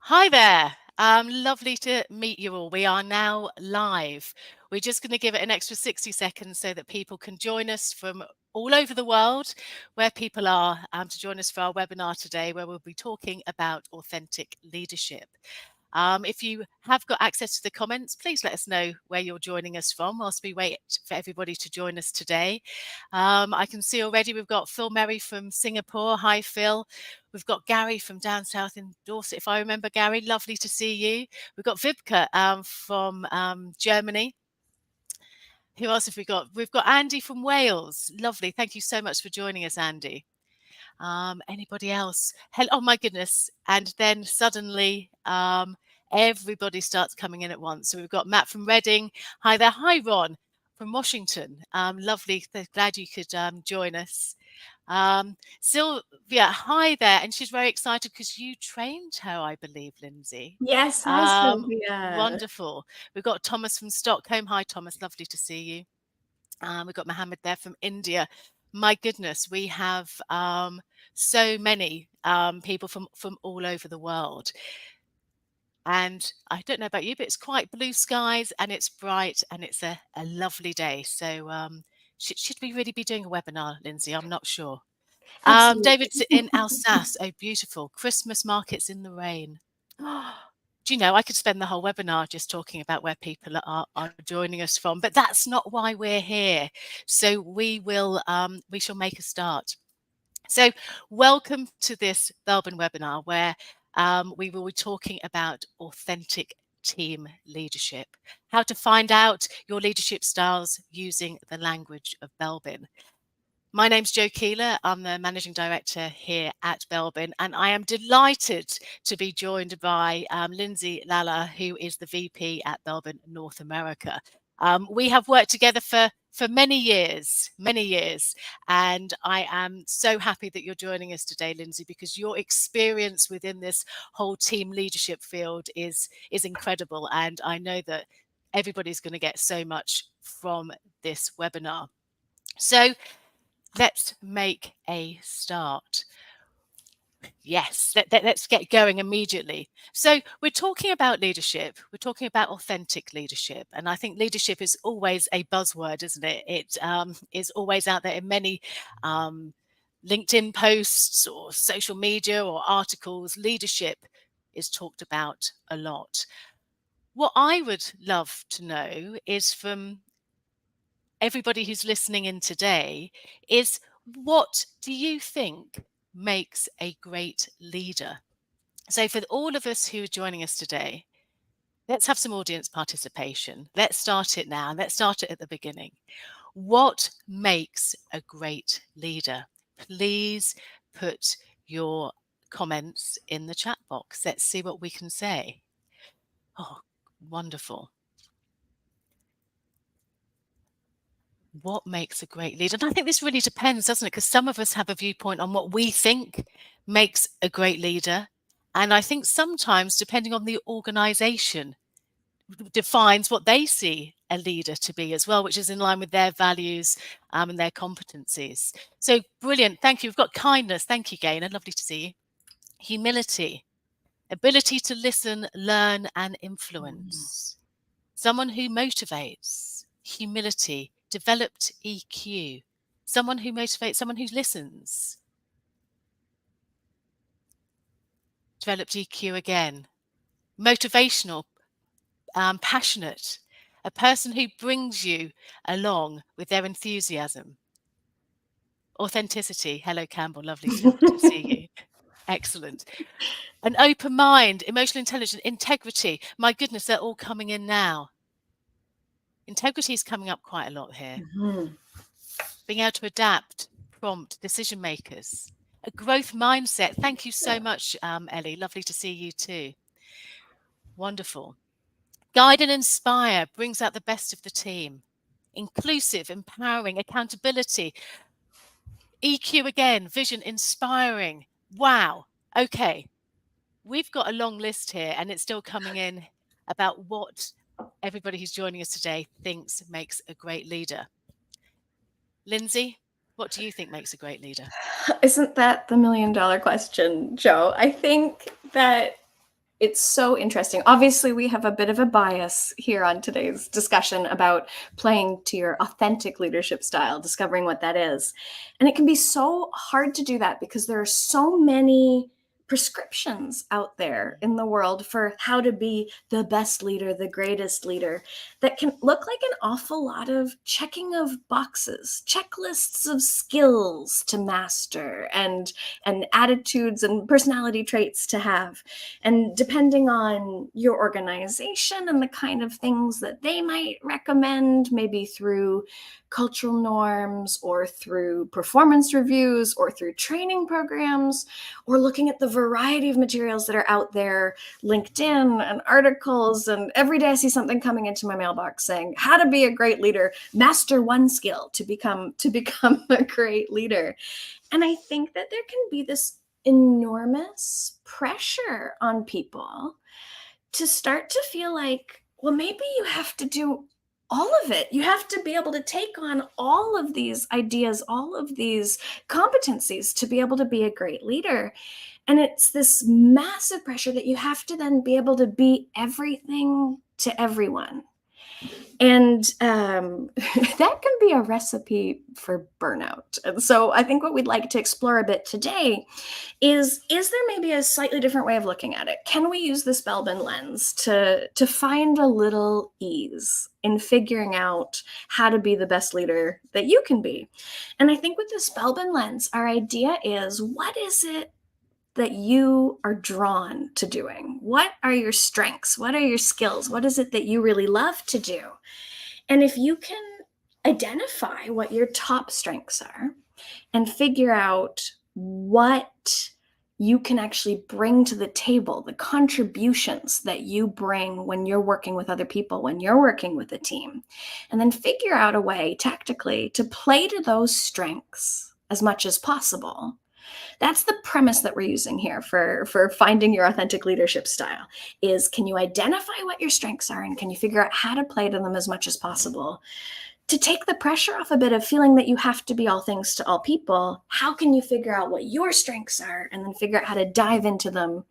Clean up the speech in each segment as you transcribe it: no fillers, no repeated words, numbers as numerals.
Hi there. Lovely to meet you all. We are now live. We're just going to give it an extra 60 seconds so that people can join us from all over the world, where people are, to join us for our webinar today, where we'll be talking about authentic leadership. If you have got access to the comments, please let us know where you're joining us from whilst we wait for everybody to join us today. I can see already we've got Phil Merry from Singapore. Hi, Phil. We've got Gary from down south in Dorset. If I remember, Gary, lovely to see you. We've got Vibke from Germany. Who else have we got? We've got Andy from Wales. Lovely. Thank you so much for joining us, Andy. Anybody else? Oh my goodness. And then suddenly everybody starts coming in at once. So we've got Matt from Reading. Hi there. Hi, Ron from Washington. Lovely. Glad you could join us. Sylvia, hi there. And she's very excited because you trained her, I believe, Lindsay. Yes, hi Sylvia. Wonderful. We've got Thomas from Stockholm. Hi, Thomas. Lovely to see you. We've got Mohammed there from India. My goodness, we have so many people from all over the world. And I don't know about you, but it's quite blue skies and it's bright and it's a lovely day. So should we really be doing a webinar, Lindsay? I'm not sure. Absolutely. David's in Alsace. Oh, beautiful. Christmas markets in the rain. Do you know, I could spend the whole webinar just talking about where people are joining us from, but that's not why we're here. So we shall make a start. So welcome to this Belbin webinar where we will be talking about authentic team leadership, how to find out your leadership styles using the language of Belbin. My name's Jo Keeler. I'm the Managing Director here at Belbin, and I am delighted to be joined by Lindsay, Lalla, who is the VP at Belbin North America. We have worked together for many years, and I am so happy that you're joining us today, Lindsay, because your experience within this whole team leadership field is incredible, and I know that everybody's going to get so much from this webinar. So let's make a start. Yes, let's get going immediately. So we're talking about leadership. We're talking about authentic leadership. And I think leadership is always a buzzword, isn't it? It is always out there in many LinkedIn posts or social media or articles. Leadership is talked about a lot. What I would love to know is from everybody who's listening in today is, what do you think makes a great leader? So for all of us who are joining us today, let's have some audience participation. Let's start it now. Let's start it at the beginning. What makes a great leader? Please put your comments in the chat box. Let's see what we can say. Oh, wonderful. What makes a great leader? And I think this really depends, doesn't it? Because some of us have a viewpoint on what we think makes a great leader. And I think sometimes, depending on the organization, defines what they see a leader to be as well, which is in line with their values and their competencies. So brilliant. Thank you. We've got kindness. Thank you, Gaynor. Lovely to see you. Humility, ability to listen, learn, and influence. Someone who motivates. Humility, developed EQ, someone who motivates, someone who listens. Developed EQ again. Motivational, passionate, a person who brings you along with their enthusiasm. Authenticity. Hello, Campbell. Lovely to see you. Excellent. An open mind, emotional intelligence, integrity. My goodness, they're all coming in now. Integrity is coming up quite a lot here. Being able to adapt, prompt, decision makers. A growth mindset. Thank you so much, Ellie. Lovely to see you too. Wonderful. Guide and inspire, brings out the best of the team. Inclusive, empowering, accountability. EQ again, vision, inspiring. Wow. Okay. We've got a long list here and it's still coming in about what everybody who's joining us today thinks makes a great leader. Lindsay, what do you think makes a great leader? Isn't that the $1 million question, Jo? I think that It's so interesting. Obviously, we have a bit of a bias here on today's discussion about playing to your authentic leadership style, discovering what that is. And it can be so hard to do that because there are so many prescriptions out there in the world for how to be the best leader, the greatest leader, that can look like an awful lot of checking of boxes, checklists of skills to master, and attitudes and personality traits to have. And depending on your organization and the kind of things that they might recommend, maybe through cultural norms or through performance reviews or through training programs, or looking at the variety of materials that are out there, LinkedIn and articles. And every day I see something coming into my mailbox saying how to be a great leader, master one skill to become a great leader. And I think that there can be this enormous pressure on people to start to feel like, well, maybe you have to do all of it. You have to be able to take on all of these ideas, all of these competencies to be able to be a great leader. And it's this massive pressure that you have to then be able to be everything to everyone. And that can be a recipe for burnout. And so I think what we'd like to explore a bit today is there maybe a slightly different way of looking at it? Can we use this Belbin lens to find a little ease in figuring out how to be the best leader that you can be? And I think with this Belbin lens, our idea is, what is it that you are drawn to doing? What are your strengths? What are your skills? What is it that you really love to do? And if you can identify what your top strengths are and figure out what you can actually bring to the table, the contributions that you bring when you're working with other people, when you're working with a team, and then figure out a way tactically to play to those strengths as much as possible. That's the premise that we're using here for finding your authentic leadership style, is, can you identify what your strengths are and can you figure out how to play to them as much as possible? To take the pressure off a bit of feeling that you have to be all things to all people, how can you figure out what your strengths are and then figure out how to dive into them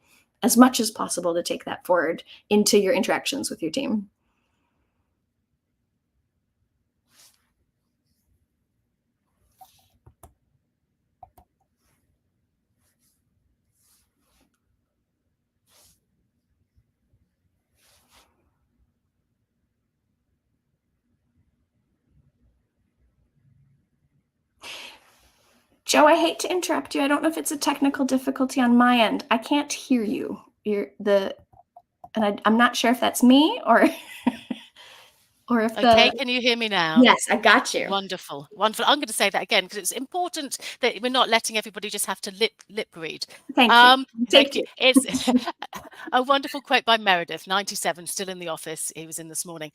as much as possible to take that forward into your interactions with your team? Jo, I hate to interrupt you. I don't know if it's a technical difficulty on my end. I can't hear you. I'm not sure if that's me or or if Okay, can you hear me now? Yes, I got you. Wonderful, wonderful. I'm going to say that again because it's important that we're not letting everybody just have to lip read. Thank you. Thank you. It's a wonderful quote by Meredith, 97, still in the office. He was in this morning.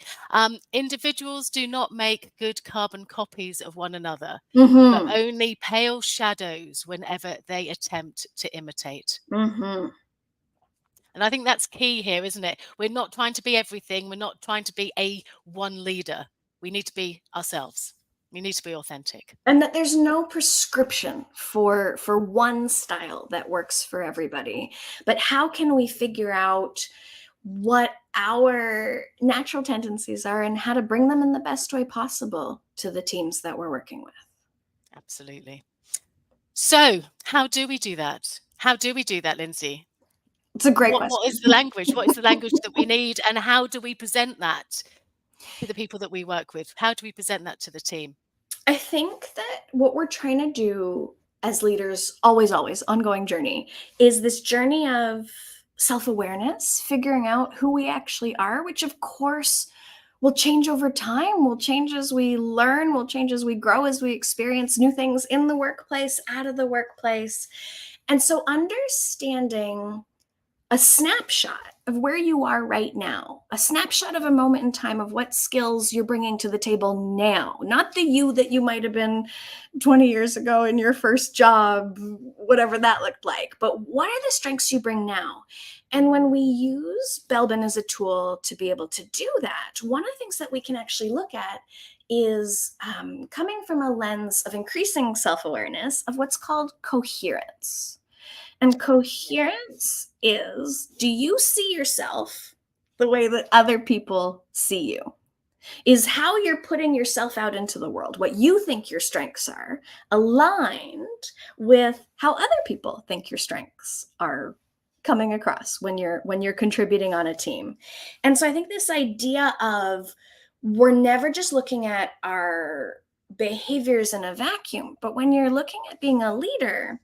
Individuals do not make good carbon copies of one another, but only pale shadows whenever they attempt to imitate. And I think that's key here, isn't it? We're not trying to be everything. We're not trying to be a one leader. We need to be ourselves. We need to be authentic. And that there's no prescription for one style that works for everybody. But how can we figure out what our natural tendencies are and how to bring them in the best way possible to the teams that we're working with? Absolutely. So how do we do that? How do we do that, Lindsay? It's a great question. What is the language? What is the language that we need? And how do we present that to the people that we work with? How do we present that to the team? I think that what we're trying to do as leaders, always, ongoing journey, is this journey of self-awareness, figuring out who we actually are, which of course will change over time, will change as we learn, will change as we grow, as we experience new things in the workplace, out of the workplace. And so understanding a snapshot of where you are right now, a snapshot of a moment in time of what skills you're bringing to the table now, not the you that you might have been 20 years ago in your first job, whatever that looked like, but what are the strengths you bring now? And when we use Belbin as a tool to be able to do that, one of the things that we can actually look at is coming from a lens of increasing self-awareness of what's called coherence. And coherence is, do you see yourself the way that other people see you? Is how you're putting yourself out into the world, what you think your strengths are, aligned with how other people think your strengths are coming across when you're contributing on a team. And so I think this idea of, we're never just looking at our behaviors in a vacuum, but when you're looking at being a leader,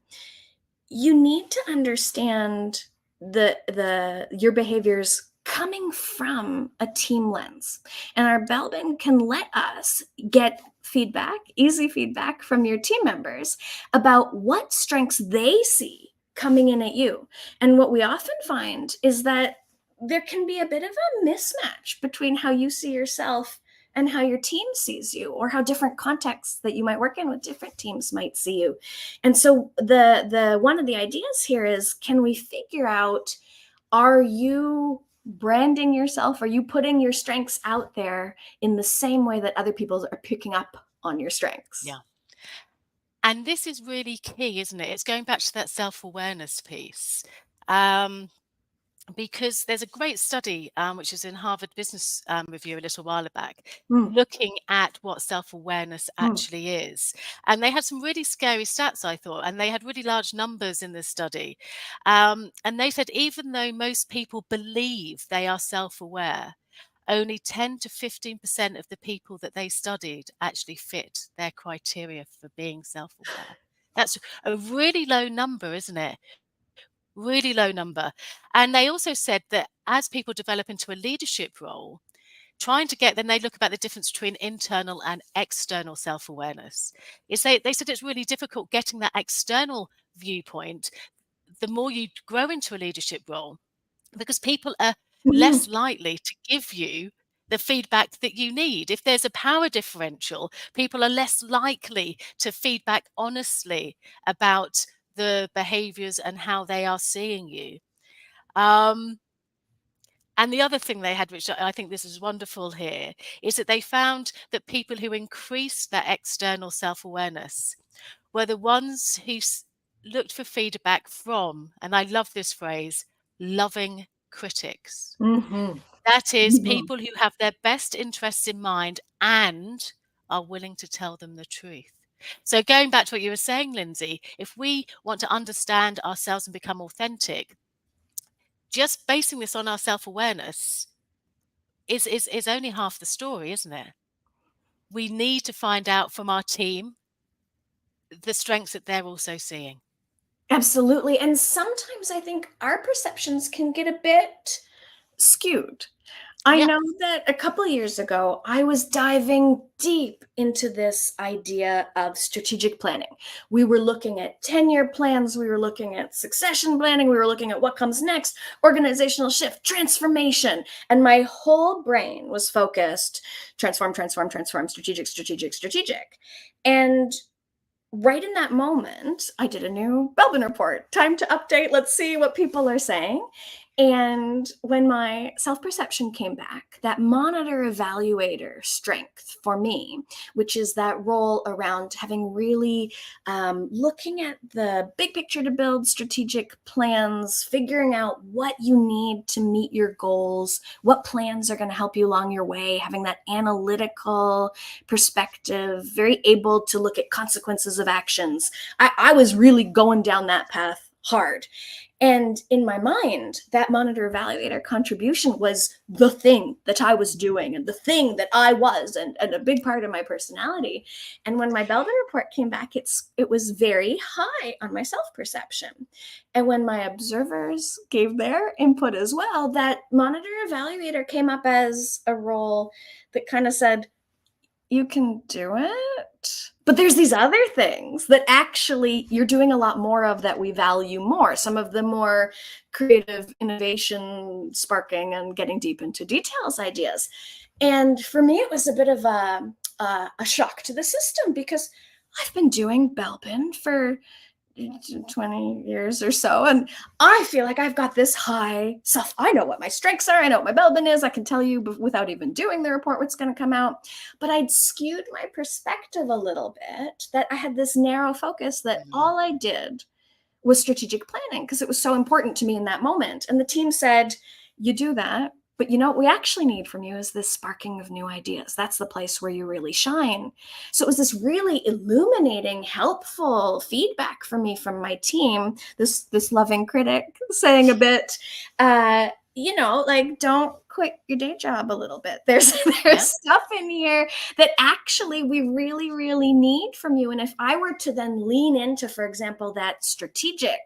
you need to understand the your behaviors coming from a team lens. And our Belbin can let us get feedback, easy feedback from your team members about what strengths they see coming in at you. And what we often find is that there can be a bit of a mismatch between how you see yourself and how your team sees you, or how different contexts that you might work in with different teams might see you. And so the one of the ideas here is, can we figure out, are you branding yourself? Are you putting your strengths out there in the same way that other people are picking up on your strengths? Yeah. And this is really key, isn't it? It's going back to that self-awareness piece. Because there's a great study, which is in Harvard Business Review a little while back, looking at what self-awareness actually is. And they had some really scary stats, I thought, and they had really large numbers in this study. And they said, even though most people believe they are self-aware, only 10 to 15% of the people that they studied actually fit their criteria for being self-aware. That's a really low number, isn't it? Really low number. And they also said that as people develop into a leadership role, then they look about the difference between internal and external self-awareness. They said it's really difficult getting that external viewpoint the more you grow into a leadership role, because people are less likely to give you the feedback that you need. If there's a power differential, people are less likely to feedback honestly about the behaviors and how they are seeing you. And the other thing they had, which I think this is wonderful here, is that they found that people who increased their external self-awareness were the ones who looked for feedback from, and I love this phrase, loving critics. That is, people who have their best interests in mind and are willing to tell them the truth. So going back to what you were saying, Lindsay, if we want to understand ourselves and become authentic, just basing this on our self-awareness is only half the story, isn't it? We need to find out from our team the strengths that they're also seeing. Absolutely. And sometimes I think our perceptions can get a bit skewed. I know that a couple of years ago, I was diving deep into this idea of strategic planning. We were looking at 10-year plans. We were looking at succession planning. We were looking at what comes next, organizational shift, transformation. And my whole brain was focused, transform, transform, transform, strategic, strategic, strategic. And right in that moment, I did a new Belbin report. Time to update. Let's see what people are saying. And when my self-perception came back, that monitor evaluator strength for me, which is that role around having really looking at the big picture to build strategic plans, figuring out what you need to meet your goals, what plans are going to help you along your way, having that analytical perspective, very able to look at consequences of actions. I was really going down that path hard. And in my mind, that monitor evaluator contribution was the thing that I was doing and the thing that I was, and a big part of my personality. And when my Belbin report came back, it was very high on my self-perception. And when my observers gave their input as well, that monitor evaluator came up as a role that kind of said, you can do it, but there's these other things that actually you're doing a lot more of that we value more. Some of the more creative, innovation sparking and getting deep into details ideas. And for me, it was a bit of a shock to the system, because I've been doing Belbin for 20 years or so, and I feel like I've got this high self. I know what my strengths are. I know what my Belbin is. I can tell you without even doing the report what's going to come out. But I'd skewed my perspective a little bit, that I had this narrow focus, that all I did was strategic planning, because it was so important to me in that moment. And the team said, you do that, but you know what we actually need from you is this sparking of new ideas. That's the place where you really shine. So it was this really illuminating, helpful feedback for me from my team, this loving critic saying a bit, like, don't quit your day job a little bit. There's stuff in here that actually we really, really need from you. And if I were to then lean into, for example, that strategic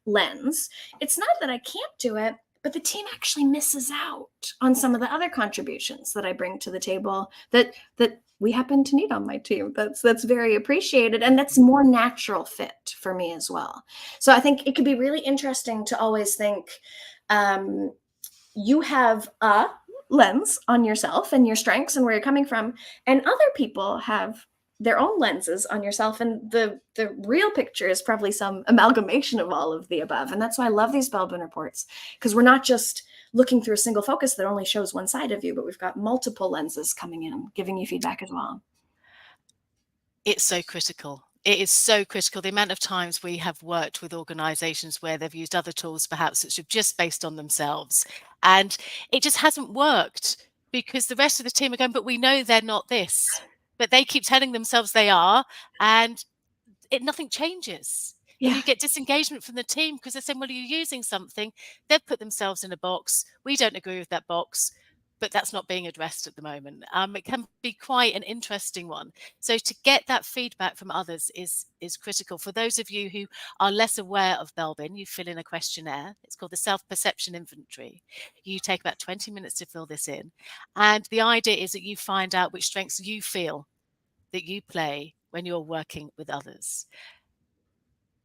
lens, it's not that I can't do it, but the team actually misses out on some of the other contributions that I bring to the table that we happen to need on my team. That's very appreciated, and that's more natural fit for me as well. So I think it could be really interesting to always think, you have a lens on yourself and your strengths and where you're coming from, and other people have their own lenses on yourself, and the real picture is probably some amalgamation of all of the above. And that's why I love these Belbin reports, because we're not just looking through a single focus that only shows one side of you, but we've got multiple lenses coming in, giving you feedback as well. It's so critical. It is so critical. The amount of times we have worked with organizations where they've used other tools, perhaps, which are just based on themselves, and it just hasn't worked because the rest of the team are going, but we know they're not this, but they keep telling themselves they are, and nothing changes. Yeah. And you get disengagement from the team because they're saying, well, you're using something. They've put themselves in a box. We don't agree with that box, but that's not being addressed at the moment. It can be quite an interesting one. So to get that feedback from others is critical. For those of you who are less aware of Belbin, you fill in a questionnaire. It's called the Self-Perception Inventory. You take about 20 minutes to fill this in. And the idea is that you find out which strengths you feel that you play when you're working with others.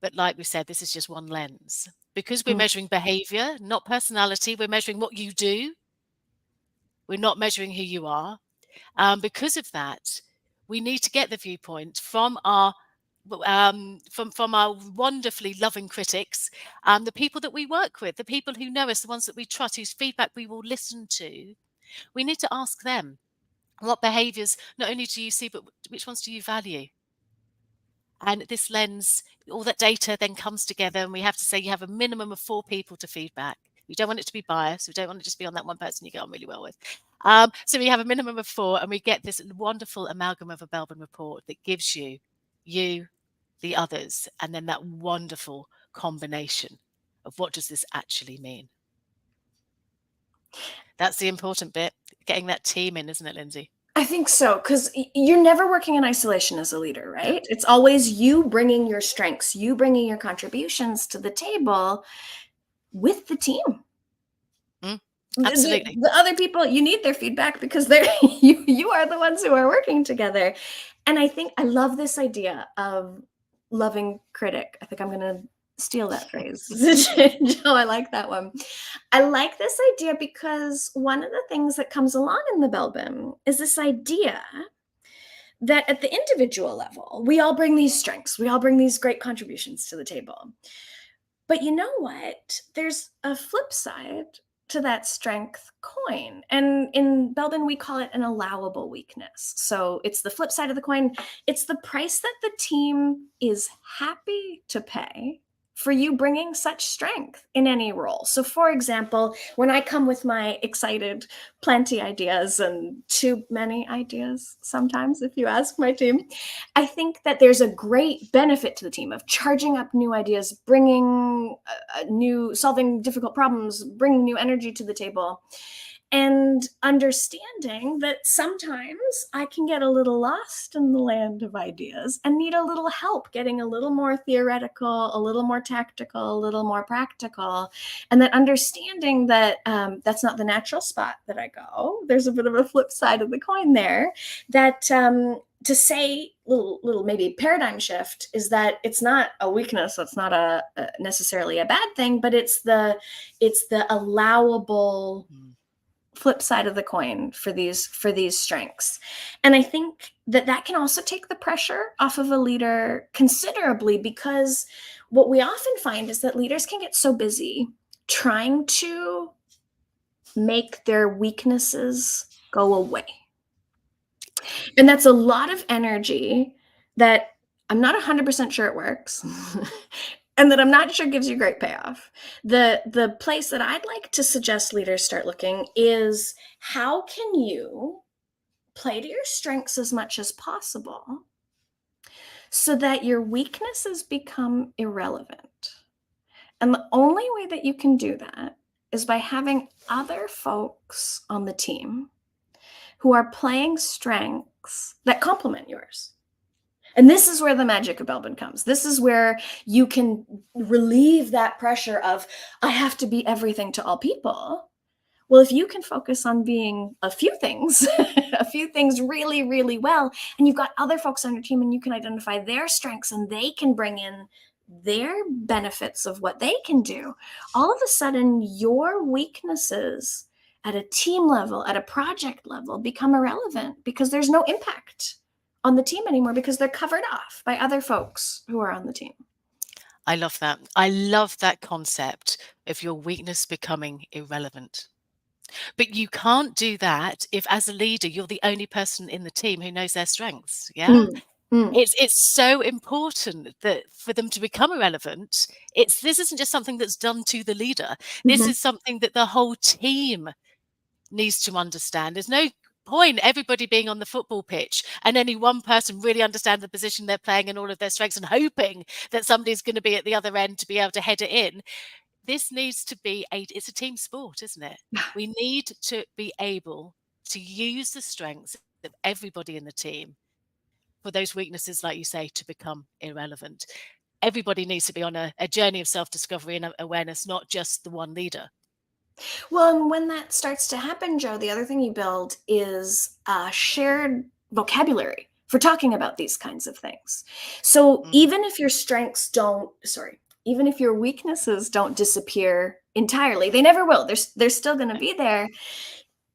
But like we said, this is just one lens. Because we're measuring behavior, not personality, we're measuring what you do. We're not measuring who you are. Because of that, we need to get the viewpoint from our wonderfully loving critics, the people that we work with, the people who know us, the ones that we trust, whose feedback we will listen to. We need to ask them, what behaviors not only do you see, but which ones do you value? And this lens, all that data then comes together, and we have to say you have a minimum of 4 people to feedback. We don't want it to be biased. We don't want it to just be on that one person you get on really well with. So we have a minimum of 4, and we get this wonderful amalgam of a Belbin report that gives you, the others, and then that wonderful combination of what does this actually mean. That's the important bit, getting that team in, isn't it, Lindsay? I think so, because you're never working in isolation as a leader, right? Yeah. It's always you bringing your strengths, you bringing your contributions to the table with the team. Absolutely. The other people, you need their feedback because they're you are the ones who are working together. And I think I love this idea of loving critic. I think I'm going to steal that phrase. Jo, I like that one. I like this idea because one of the things that comes along in the Belbin is this idea that at the individual level, we all bring these strengths, we all bring these great contributions to the table. But you know what? There's a flip side to that strength coin. And in Belbin, we call it an allowable weakness. So it's the flip side of the coin. It's the price that the team is happy to pay for you bringing such strength in any role. So for example, when I come with my excited, plenty ideas and too many ideas sometimes, if you ask my team, I think that there's a great benefit to the team of charging up new ideas, bringing solving difficult problems, bringing new energy to the table, and understanding that sometimes I can get a little lost in the land of ideas and need a little help getting a little more theoretical, a little more tactical, a little more practical. And that understanding that that's not the natural spot that I go. There's a bit of a flip side of the coin there, that to say little maybe paradigm shift is that it's not a weakness. It's not necessarily a bad thing, but it's the allowable flip side of the coin for these strengths. And I think that can also take the pressure off of a leader considerably, because what we often find is that leaders can get so busy trying to make their weaknesses go away. And that's a lot of energy that I'm not 100% sure it works. and that I'm not sure gives you great payoff. The place that I'd like to suggest leaders start looking is, how can you play to your strengths as much as possible so that your weaknesses become irrelevant? And the only way that you can do that is by having other folks on the team who are playing strengths that complement yours. And this is where the magic of Belbin comes. This is where you can relieve that pressure of, I have to be everything to all people. Well, if you can focus on being a few things, a few things really, really well, and you've got other folks on your team and you can identify their strengths and they can bring in their benefits of what they can do, all of a sudden your weaknesses at a team level, at a project level, become irrelevant because there's no impact on the team anymore because they're covered off by other folks who are on the team. I love that. I love that concept of your weakness becoming irrelevant. But you can't do that if, as a leader, you're the only person in the team who knows their strengths. Yeah. It's so important that for them to become irrelevant, this isn't just something that's done to the leader. This is something that the whole team needs to understand. There's no point everybody being on the football pitch and only one person really understand the position they're playing and all of their strengths and hoping that somebody's going to be at the other end to be able to head it in. This needs to be it's a team sport, isn't it? We need to be able to use the strengths of everybody in the team for those weaknesses, like you say, to become irrelevant. Everybody needs to be on a journey of self-discovery and awareness, not just the one leader. Well, and when that starts to happen, Jo, the other thing you build is a shared vocabulary for talking about these kinds of things. So even if your strengths even if your weaknesses don't disappear entirely, they never will. They're still going to be there.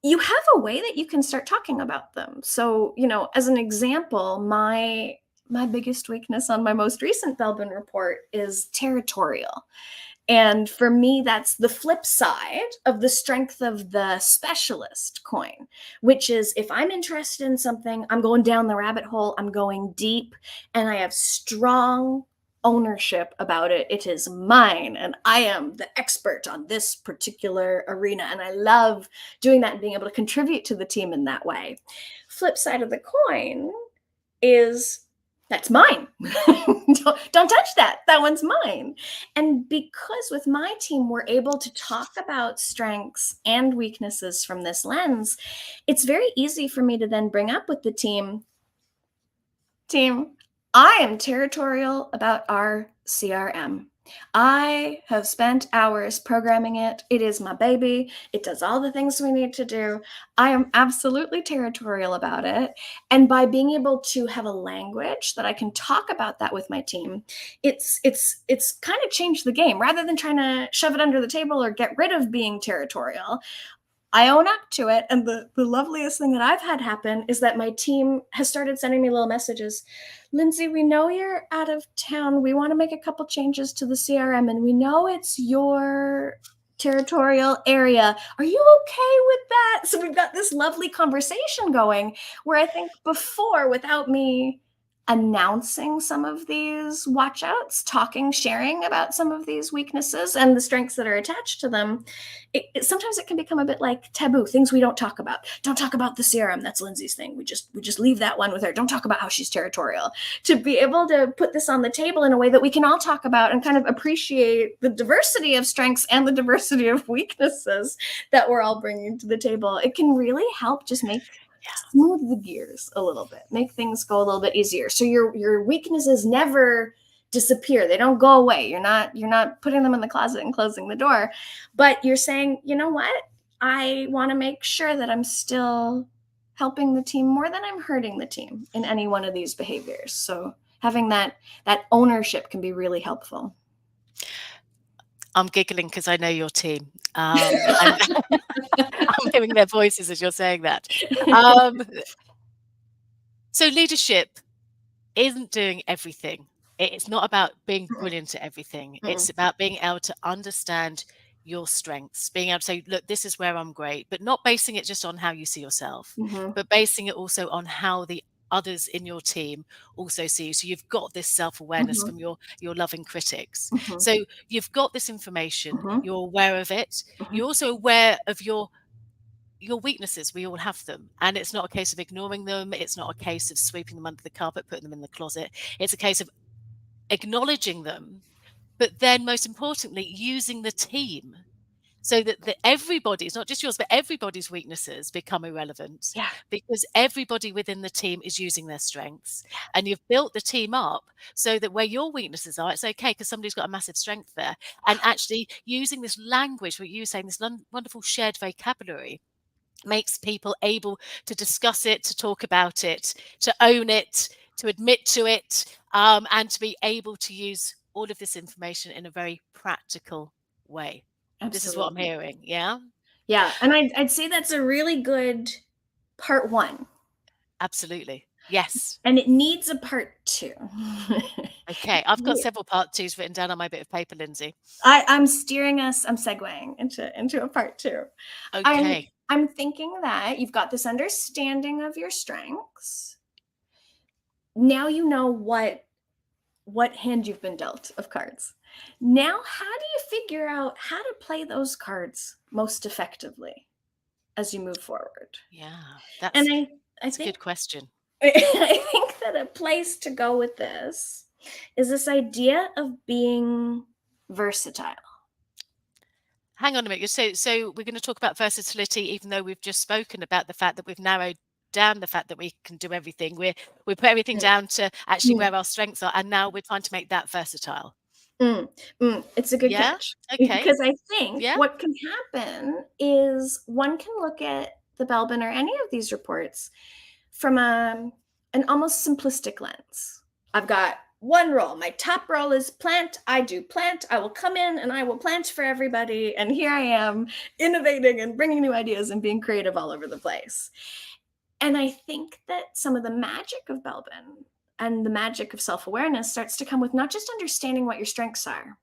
You have a way that you can start talking about them. So, as an example, my biggest weakness on my most recent Belbin report is territorial. And for me, that's the flip side of the strength of the specialist coin, which is, if I'm interested in something, I'm going down the rabbit hole, I'm going deep, and I have strong ownership about it. It is mine, and I am the expert on this particular arena. And I love doing that and being able to contribute to the team in that way. Flip side of the coin is, that's mine. don't touch that. That one's mine. And because with my team, we're able to talk about strengths and weaknesses from this lens, it's very easy for me to then bring up with the team, I am territorial about our CRM. I have spent hours programming it. It is my baby. It does all the things we need to do. I am absolutely territorial about it. And by being able to have a language that I can talk about that with my team, it's kind of changed the game. Rather than trying to shove it under the table or get rid of being territorial, I own up to it. And the loveliest thing that I've had happen is that my team has started sending me little messages. Lindsay, we know you're out of town. We want to make a couple changes to the CRM, and we know it's your territorial area. Are you okay with that? So we've got this lovely conversation going where I think before, without me announcing some of these watchouts, sharing about some of these weaknesses and the strengths that are attached to them, sometimes it can become a bit like taboo, things we don't talk about. Don't talk about the CRM. That's Lindsay's thing. We just leave that one with her. Don't talk about how she's territorial. To be able to put this on the table in a way that we can all talk about and kind of appreciate the diversity of strengths and the diversity of weaknesses that we're all bringing to the table, it can really help just smooth the gears a little bit, make things go a little bit easier. So your weaknesses never disappear. They don't go away. You're not putting them in the closet and closing the door, but you're saying, you know what? I want to make sure that I'm still helping the team more than I'm hurting the team in any one of these behaviors. So having that ownership can be really helpful. I'm giggling because I know your team. I'm hearing their voices as you're saying that. So leadership isn't doing everything. It's not about being brilliant at everything. It's about being able to understand your strengths, being able to say, look, this is where I'm great, but not basing it just on how you see yourself, but basing it also on how the others in your team also see you. So you've got this self-awareness Mhm. from your loving critics. Mhm. So you've got this information, Mhm. you're aware of it, Mhm. you're also aware of your weaknesses. We all have them, and it's not a case of ignoring them, it's not a case of sweeping them under the carpet, putting them in the closet. It's a case of acknowledging them, but then most importantly using the team so that everybody's, not just yours, but everybody's weaknesses become irrelevant, Yeah. because everybody within the team is using their strengths. Yeah. And you've built the team up so that where your weaknesses are, it's okay because somebody's got a massive strength there. And actually using this language, what you were saying, this wonderful shared vocabulary, makes people able to discuss it, to talk about it, to own it, to admit to it, and to be able to use all of this information in a very practical way. This is what I'm Absolutely. hearing. Yeah, Yeah, and I'd say that's a really good part 1, absolutely. Yes. and it needs a part 2. Okay. I've got We several part twos written down on my bit of paper, Lindsay. I'm steering us, I'm segueing into a part 2. I'm Okay. I'm thinking that you've got this understanding of your strengths. Now you know what hand you've been dealt of cards. Now, how do you figure out how to play those cards most effectively as you move forward? Yeah. And That's I a good think question. I think that a place to go with this is this idea of being versatile. Hang on a minute. So we're going to talk about versatility, even though we've just spoken about the fact that we've narrowed down the fact that we can do everything. We put everything Mm, down to actually mm, where our strengths are, and now we're trying to make that versatile. It's a good Yeah. catch Okay. because I think Yeah. what can happen is one can look at the Belbin or any of these reports from an almost simplistic lens. I've got one role. My top role is plant. I do plant. I will come in and I will plant for everybody. And here I am innovating and bringing new ideas and being creative all over the place. And I think that some of the magic of Belbin and the magic of self awareness starts to come with not just understanding what your strengths are,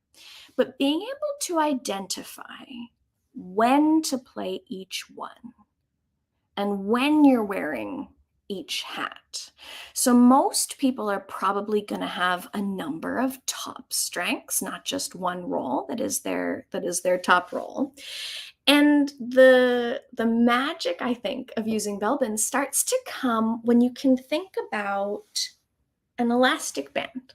but being able to identify when to play each one and when you're wearing each hat. So most people are probably going to have a number of top strengths, not just one role that is their top role. And the magic, I think, of using Belbin starts to come when you can think about an elastic band.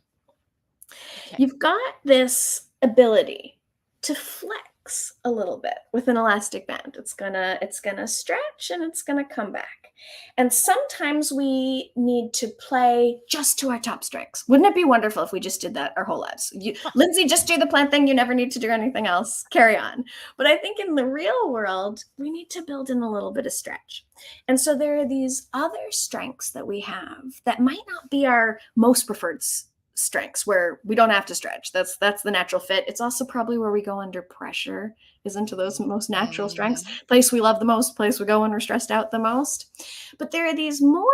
Okay. You've got this ability to flex a little bit with an elastic band. It's gonna stretch and it's gonna come back. And sometimes we need to play just to our top strengths. Wouldn't it be wonderful if we just did that our whole lives? Lindsay, just do the plant thing. You never need to do anything else. Carry on. But I think in the real world, we need to build in a little bit of stretch. And so there are these other strengths that we have that might not be our most preferred strengths where we don't have to stretch. That's the natural fit. It's also probably where we go under pressure, is into those most natural strengths. Mhm. Place we love the most, place we go when we're stressed out the most. But there are these more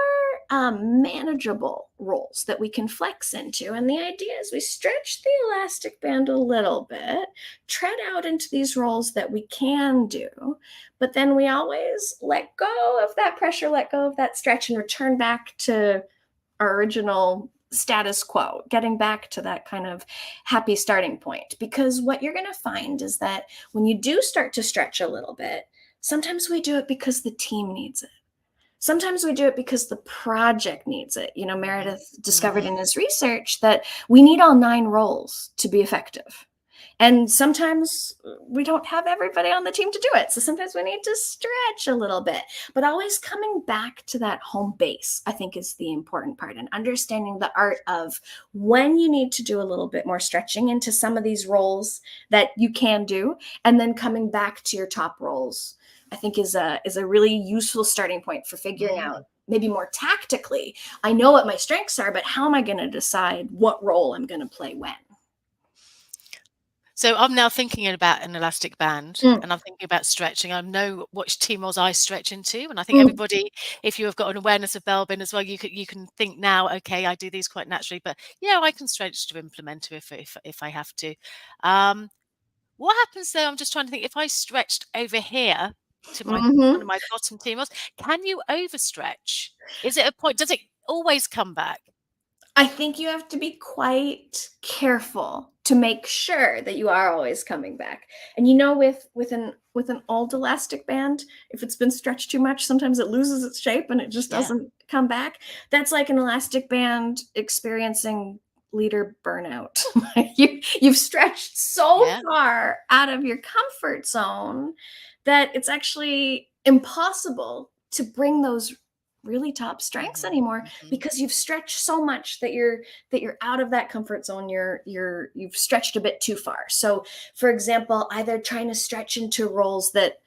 manageable roles that we can flex into. And the idea is we stretch the elastic band a little bit, tread out into these roles that we can do, but then we always let go of that pressure, let go of that stretch, and return back to our original status quo, getting back to that kind of happy starting point. Because what you're going to find is that when you do start to stretch a little bit, sometimes we do it because the team needs it. Sometimes we do it because the project needs it. You know, Mhm. Meredith discovered Mhm. in his research that we need all 9 roles to be effective. And sometimes we don't have everybody on the team to do it. So sometimes we need to stretch a little bit. But always coming back to that home base, I think, is the important part. And understanding the art of when you need to do a little bit more stretching into some of these roles that you can do, and then coming back to your top roles, I think is a really useful starting point for figuring out Mm. maybe more tactically. I know what my strengths are, but how am I going to decide what role I'm going to play when? So I'm now thinking about an elastic band, Mm, and I'm thinking about stretching. I know which team roles I stretch into, and I think mm, everybody, if you have got an awareness of Belbin as well, you can think now, okay, I do these quite naturally, but yeah, I can stretch to implementer if I have to. Um, what happens though? I'm just trying to think. If I stretched over here to my one mhm. of my bottom team roles, can you overstretch? Is it a point? Does it always come back? I think you have to be quite careful to make sure that you are always coming back. And with an old elastic band, if it's been stretched too much, sometimes it loses its shape and it just Yeah. doesn't come back. That's like an elastic band experiencing leader burnout. You've stretched so Yeah. far out of your comfort zone that it's actually impossible to bring those really top strengths Mhm, anymore, mhm. because you've stretched so much that you're out of that comfort zone. You've stretched a bit too far. So for example, either trying to stretch into roles that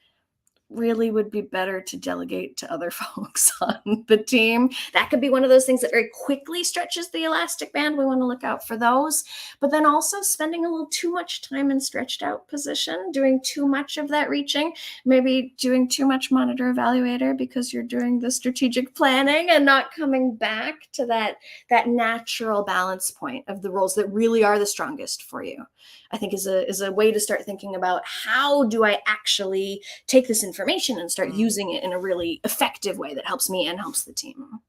really would be better to delegate to other folks on the team. That could be one of those things that very quickly stretches the elastic band. We want to look out for those. But then also spending a little too much time in stretched out position, doing too much of that reaching, maybe doing too much monitor evaluator because you're doing the strategic planning and not coming back to that natural balance point of the roles that really are the strongest for you. I think is a way to start thinking about, how do I actually take this information and start Mm. using it in a really effective way that helps me and helps the team.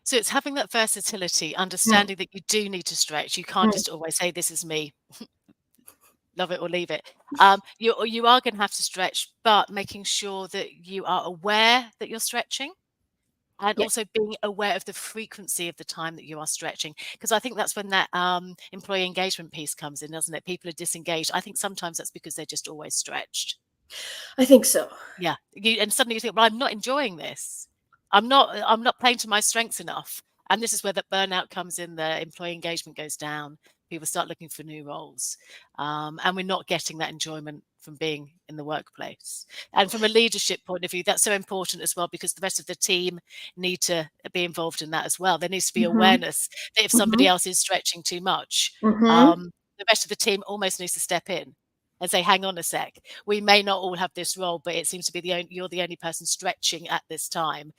So it's having that versatility, Mm, understanding that you do need to stretch. You can't mm. just always say, "This is me, love it or leave it." You are gonna have to stretch, but making sure that you are aware that you're stretching, and Yeah, also being aware of the frequency of the time that you are stretching. Because I think that's when that, employee engagement piece comes in, doesn't it? People are disengaged. I think sometimes that's because they're just always stretched. I think so. Yeah, and suddenly you think, "Well, I'm not enjoying this. I'm not playing to my strengths enough." And this is where the burnout comes in, the employee engagement goes down, people start looking for new roles, and we're not getting that enjoyment from being in the workplace. And from a leadership point of view, that's so important as well, because the rest of the team need to be involved in that as well. There needs to be Mhm, awareness that if somebody mhm, else is stretching too much, mhm. the rest of the team almost needs to step in and say, "Hang on a sec, we may not all have this role, but it seems to be you're the only person stretching at this time.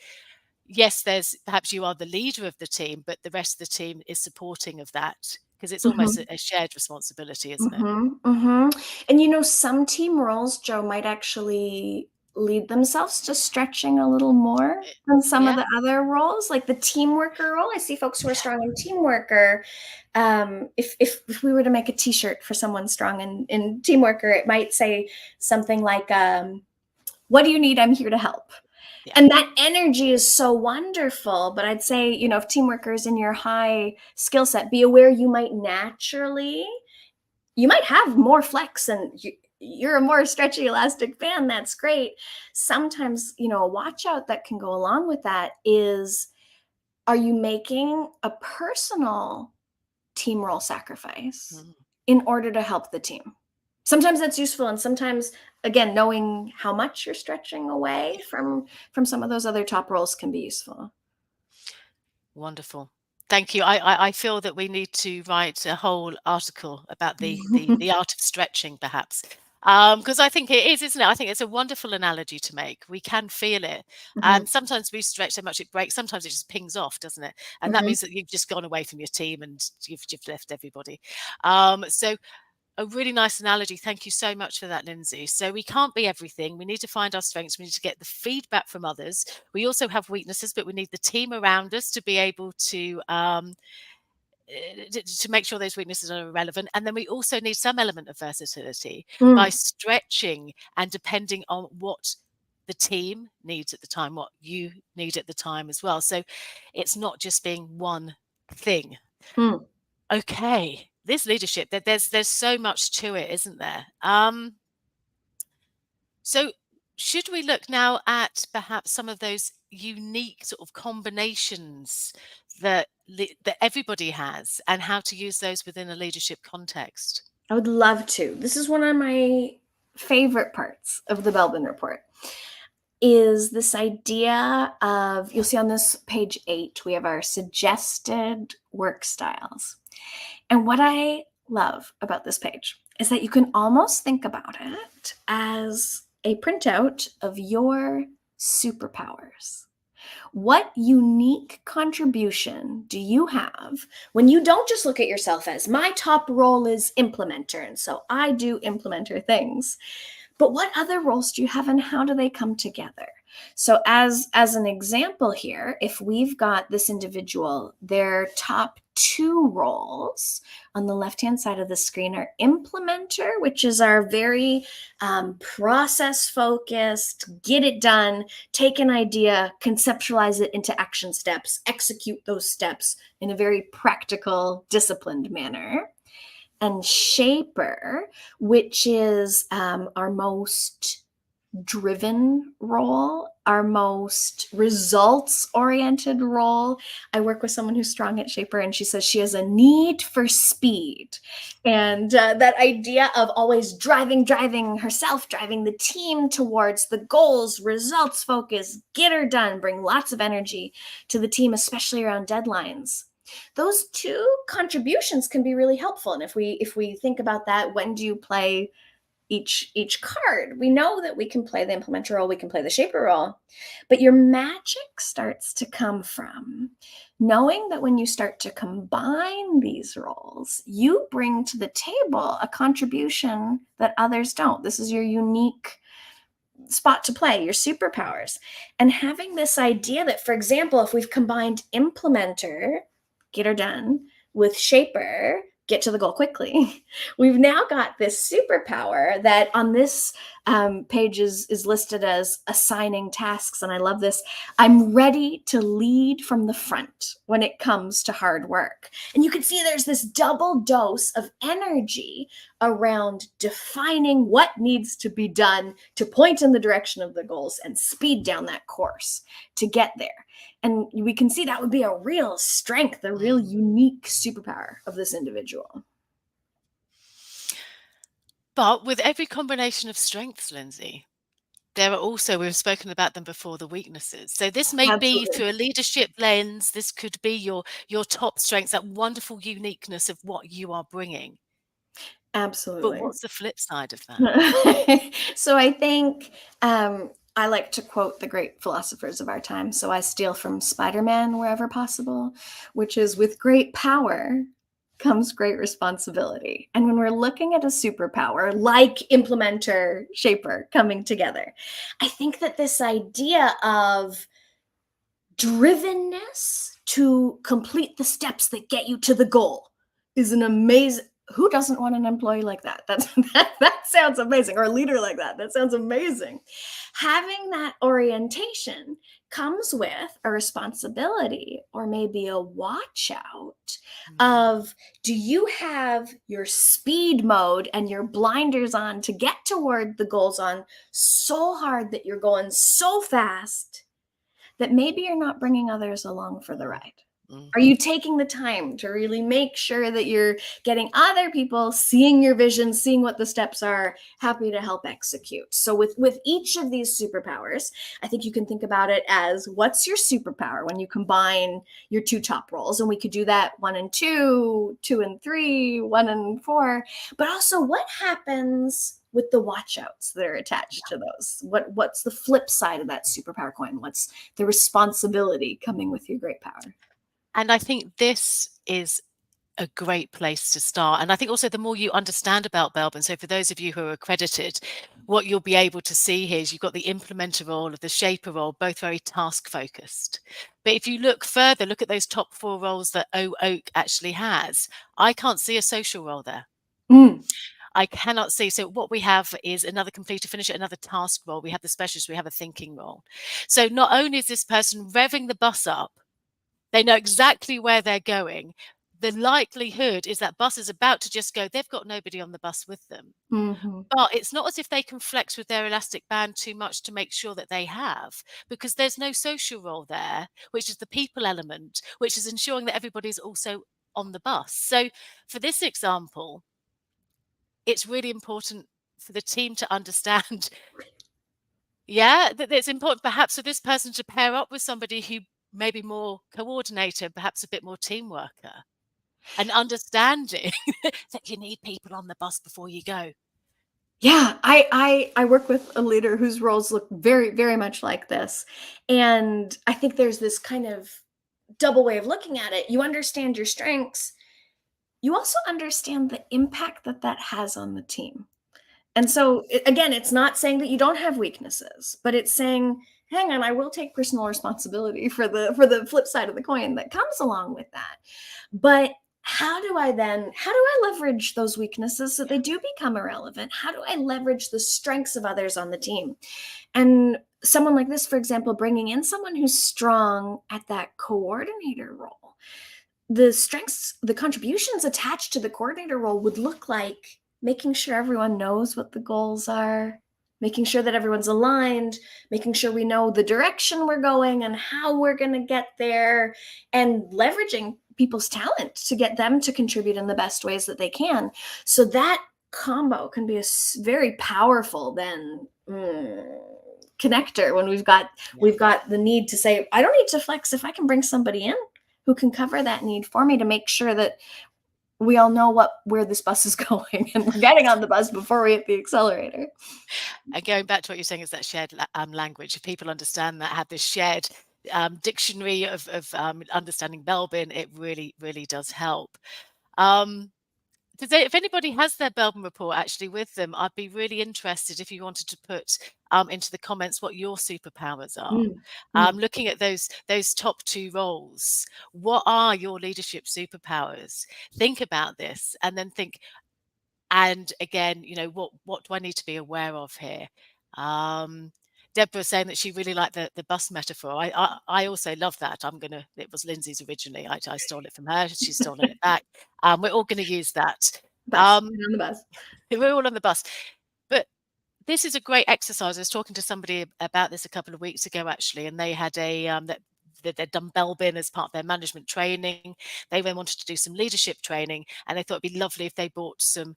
Yes, there's perhaps you are the leader of the team, but the rest of the team is supporting of that, because it's almost Mhm, a shared responsibility, isn't it?" mhm, mhm. And some team roles, Joe, might actually lead themselves to stretching a little more than some of Yeah, the other roles, like the team worker role. I see folks who are yeah, strong in team worker. If we were to make a T-shirt for someone strong in team worker, it might say something like, "What do you need? I'm here to help." yeah. And that energy is so wonderful. But I'd say, if team workers in your high skill set, be aware you might have more flex, and you're a more stretchy elastic band. That's great. Sometimes, a watch out that can go along with that is, are you making a personal team role sacrifice Mm. in order to help the team? Sometimes that's useful, and sometimes, again, knowing how much you're stretching away from some of those other top roles can be useful. Wonderful. Thank you. I feel that we need to write a whole article about the art of stretching, perhaps, because I think it is, isn't it? I think it's a wonderful analogy to make. We can feel it, Mhm, and sometimes we stretch so much it breaks. Sometimes it just pings off, doesn't it? And that mhm. means that you've just gone away from your team and you've left everybody. So a really nice analogy. Thank you so much for that, Lindsay. So we can't be everything. We need to find our strengths. We need to get the feedback from others. We also have weaknesses, but we need the team around us to be able to make sure those weaknesses are relevant. And then we also need some element of versatility by Mm, stretching and depending on what the team needs at the time, what you need at the time as well. So it's not just being one thing. mm. Okay, this leadership, there's so much to it, isn't there? So should we look now at perhaps some of those unique sort of combinations that everybody has, and how to use those within a leadership context? I would love to. This is one of my favorite parts of the Belbin report, is this idea of, you'll see on this page 8, we have our suggested work styles. And what I love about this page is that you can almost think about it as a printout of your superpowers. What unique contribution do you have when you don't just look at yourself as, my top role is implementer, and so I do implementer things, but what other roles do you have and how do they come together? So as an example here, if we've got this individual, their top two roles on the left-hand side of the screen are implementer, which is our very process-focused, get it done, take an idea, conceptualize it into action steps, execute those steps in a very practical, disciplined manner. And shaper, which is our most driven role, our most results oriented role. I work with someone who's strong at shaper, and she says she has a need for speed. And that idea of always driving herself, driving the team towards the goals, results focus, get her done, bring lots of energy to the team, especially around deadlines. Those two contributions can be really helpful. And if we think about that, when do you play each card? We know that we can play the implementer role, we can play the shaper role, but your magic starts to come from knowing that when you start to combine these roles, you bring to the table a contribution that others don't. This is your unique spot to play, your superpowers. And having this idea that, for example, if we've combined implementer, get her done, with shaper, get to the goal quickly, we've now got this superpower that on this page is listed as assigning tasks. And I love this. I'm ready to lead from the front when it comes to hard work. And you can see there's this double dose of energy around defining what needs to be done to point in the direction of the goals and speed down that course to get there. And we can see that would be a real strength, a real unique superpower of this individual. But with every combination of strengths, Lindsay, there are also, we've spoken about them before, the weaknesses. So this may be Absolutely. through a leadership lens. This could be your top strengths, that wonderful uniqueness of what you are bringing. But Absolutely. what's the flip side of that? So I think I like to quote the great philosophers of our time. So I steal from Spider-Man wherever possible, which is, with great power comes great responsibility. And when we're looking at a superpower like implementer, shaper coming together, I think that this idea of drivenness to complete the steps that get you to the goal is an amazing. Who doesn't want an employee like that? That sounds amazing. Or a leader like that. That sounds amazing. Having that orientation comes with a responsibility, or maybe a watch out of, do you have your speed mode and your blinders on to get toward the goals on so hard that you're going so fast that maybe you're not bringing others along for the ride? Are you taking the time to really make sure that you're getting other people seeing your vision, seeing what the steps are, happy to help execute? So with each of these superpowers, I think you can think about it as, what's your superpower when you combine your two top roles? And we could do that 1 and 2, 2 and 3, 1 and 4. But also, what happens with the watch outs that are attached to those? What's the flip side of that superpower coin? What's the responsibility coming with your great power? And I think this is a great place to start. And I think also the more you understand about Belbin, so for those of you who are accredited, what you'll be able to see here is you've got the implementer role of the shaper role, both very task focused. But if you look further, look at those top 4 roles that Oak actually has. I can't see a social role there. I cannot see. So what we have is another completer, finisher, another task role. We have the specialist, we have a thinking role. So not only is this person revving the bus up, they know exactly where they're going. The likelihood is that bus is about to just go. They've got nobody on the bus with them. But it's not as if they can flex with their elastic band too much to make sure that they have, because there's no social role there, which is the people element, which is ensuring that everybody's also on the bus. So for this example, it's really important for the team to understand, that it's important perhaps for this person to pair up with somebody who may be more coordinator, perhaps a bit more team worker, and understanding that you need people on the bus before you go. Yeah, I work with a leader whose roles look very, very much like this. And I think there's this kind of double way of looking at it. You understand your strengths. You also understand the impact that that has on the team. And so, again, it's not saying that you don't have weaknesses, but it's saying, hang on, I will take personal responsibility for the flip side of the coin that comes along with that. But how do I leverage those weaknesses so they do become irrelevant? How do I leverage the strengths of others on the team? And someone like this, for example, bringing in someone who's strong at that coordinator role, the strengths, the contributions attached to the coordinator role would look like making sure everyone knows what the goals are, making sure that everyone's aligned, making sure we know the direction we're going and how we're going to get there, and leveraging people's talent to get them to contribute in the best ways that they can. So that combo can be a very powerful then connector when we've got the need to say, I don't need to flex if I can bring somebody in who can cover that need for me, to make sure that we all know where this bus is going and we're getting on the bus before we hit the accelerator. And going back to what you're saying is that shared language. If people understand that, have this shared dictionary of understanding Belbin, it really, really does help. If anybody has their Belbin report actually with them, I'd be really interested if you wanted to put into the comments what your superpowers are. Looking at those top two roles, what are your leadership superpowers? Think about this and then think, and again, what do I need to be aware of here? Deborah was saying that she really liked the bus metaphor. I also love that. It was Lindsay's originally. I stole it from her. She's stolen it back. We're all going to use that. On the bus. We're all on the bus. But this is a great exercise. I was talking to somebody about this a couple of weeks ago, actually, and they had they'd done Belbin as part of their management training. They then wanted to do some leadership training, and they thought it'd be lovely if they brought some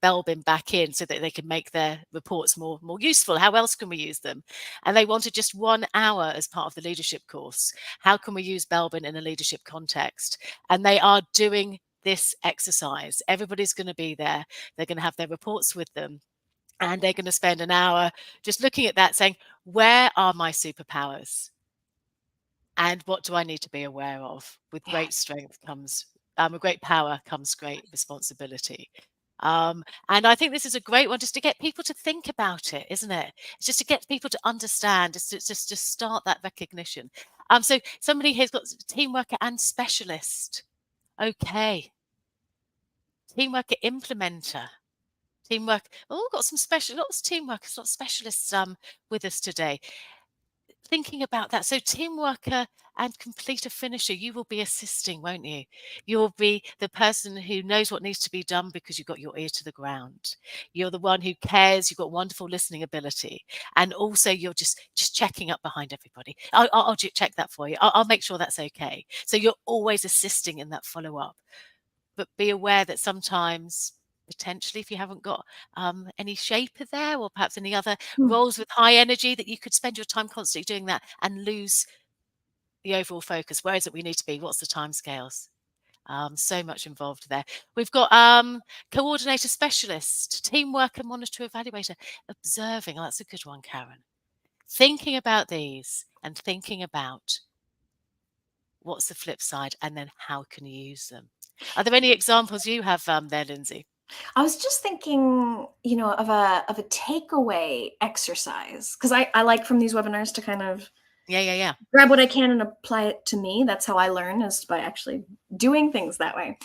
Belbin back in so that they could make their reports more useful. How else can we use them? And they wanted just 1 hour as part of the leadership course. How can we use Belbin in a leadership context? And they are doing this exercise. Everybody's going to be there. They're going to have their reports with them. And they're going to spend an hour just looking at that, saying, where are my superpowers? And what do I need to be aware of? With great strength comes, with great power comes great responsibility. And I think this is a great one just to get people to think about it, isn't it? It's just to get people to understand, just to start that recognition. So somebody here's got team worker and specialist. Okay. Team worker implementer. Teamwork. Oh, got some lots of team workers, lots of specialists with us today. Thinking about that. So team worker and completer finisher, you will be assisting, won't you? You'll be the person who knows what needs to be done because you've got your ear to the ground. You're the one who cares. You've got wonderful listening ability. And also you're just checking up behind everybody. I'll check that for you. I'll make sure that's okay. So you're always assisting in that follow-up. But be aware that sometimes, potentially, if you haven't got any shaper there, or perhaps any other roles with high energy, that you could spend your time constantly doing that and lose the overall focus. Where is it we need to be? What's the timescales? So much involved there. We've got coordinator specialist, team worker, monitor, evaluator, observing. Oh, that's a good one, Karen. Thinking about these and thinking about what's the flip side and then how can you use them. Are there any examples you have there, Lindsay? I was just thinking, of a takeaway exercise, because I like from these webinars to kind of grab what I can and apply it to me. That's how I learn, is by actually doing things that way.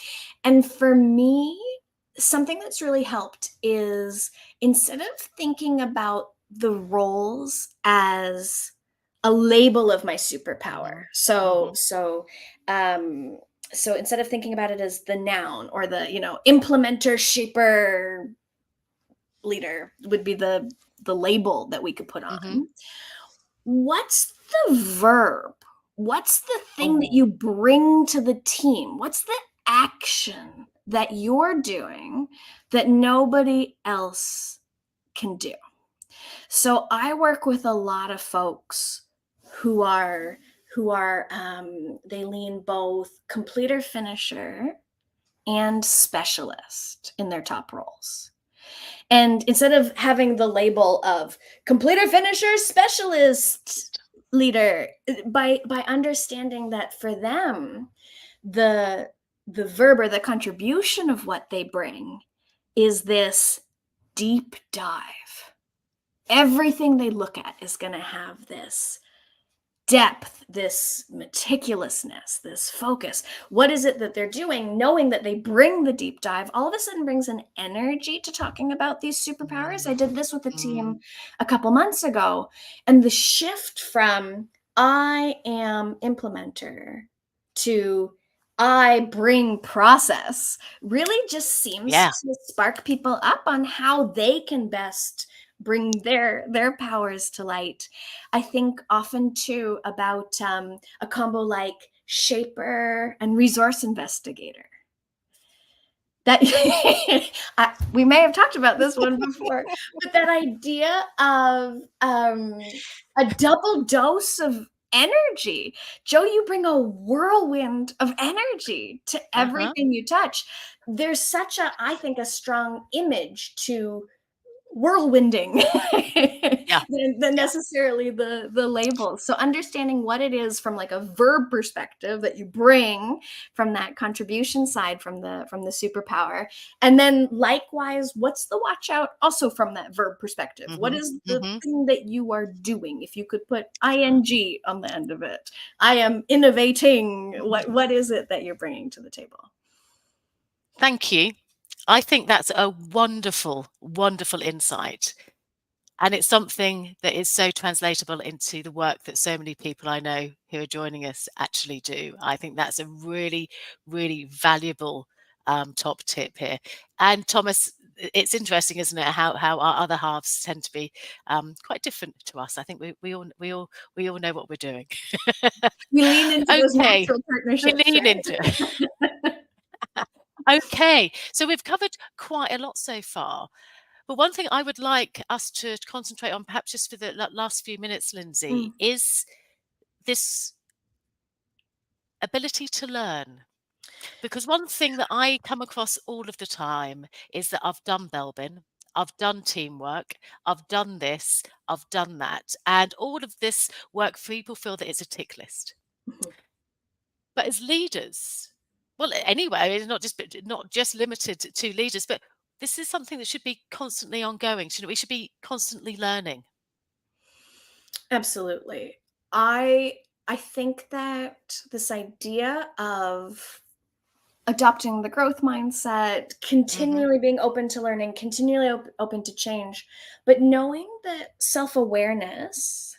And for me, something that's really helped is, instead of thinking about the roles as a label of my superpower, so instead of thinking about it as the noun, or the, implementer, shaper, leader would be the label that we could put on. What's the verb? What's the thing that you bring to the team? What's the action that you're doing that nobody else can do? So I work with a lot of folks who are they lean both completer finisher and specialist in their top roles. And instead of having the label of completer finisher, specialist, leader, by understanding that for them, the verb or the contribution of what they bring is this deep dive. everything they look at is going to have this depth, this meticulousness, this focus. What is it that they're doing? Knowing that they bring the deep dive, all of a sudden brings an energy to talking about these superpowers. I Mm, did this with a mm, team a couple months ago, and the shift from I am implementer to I bring process really just seems yeah. to spark people up on how they can best bring their powers to light. I think often too about a combo like shaper and resource investigator. That we may have talked about this one before, but that idea of a double dose of energy. Jo, you bring a whirlwind of energy to Uh-huh. everything you touch. There's such a, I think, a strong image to whirlwinding Yeah. than Yeah. necessarily the labels. So understanding what it is from like a verb perspective that you bring from that contribution side from the superpower, and then likewise what's the watch out also from that verb perspective. What Mhm. is the Mhm. thing that you are doing? If you could put ing on the end of it, I am innovating. What is it that you're bringing to the table? Thank you. I think that's a wonderful, wonderful insight. And it's something that is so translatable into the work that so many people I know who are joining us actually do. I think that's a really, really valuable top tip here. And Thomas, it's interesting, isn't it, how our other halves tend to be quite different to us. I think we all know what we're doing. We lean into those Okay, natural we partnerships, lean into it. right? Okay, so we've covered quite a lot so far. But one thing I would like us to concentrate on, perhaps just for the last few minutes, Lindsay, Mm. is this ability to learn. Because one thing that I come across all of the time is that I've done Belbin, I've done teamwork, I've done this, I've done that. And all of this work, people feel that it's a tick list. Mhm. But as leaders, well, anyway, it's not just limited to leaders, but this is something that should be constantly ongoing. We should be constantly learning. Absolutely. I I think that this idea of adopting the growth mindset, Hmm. continually being open to learning, continually open to change, but knowing that self-awareness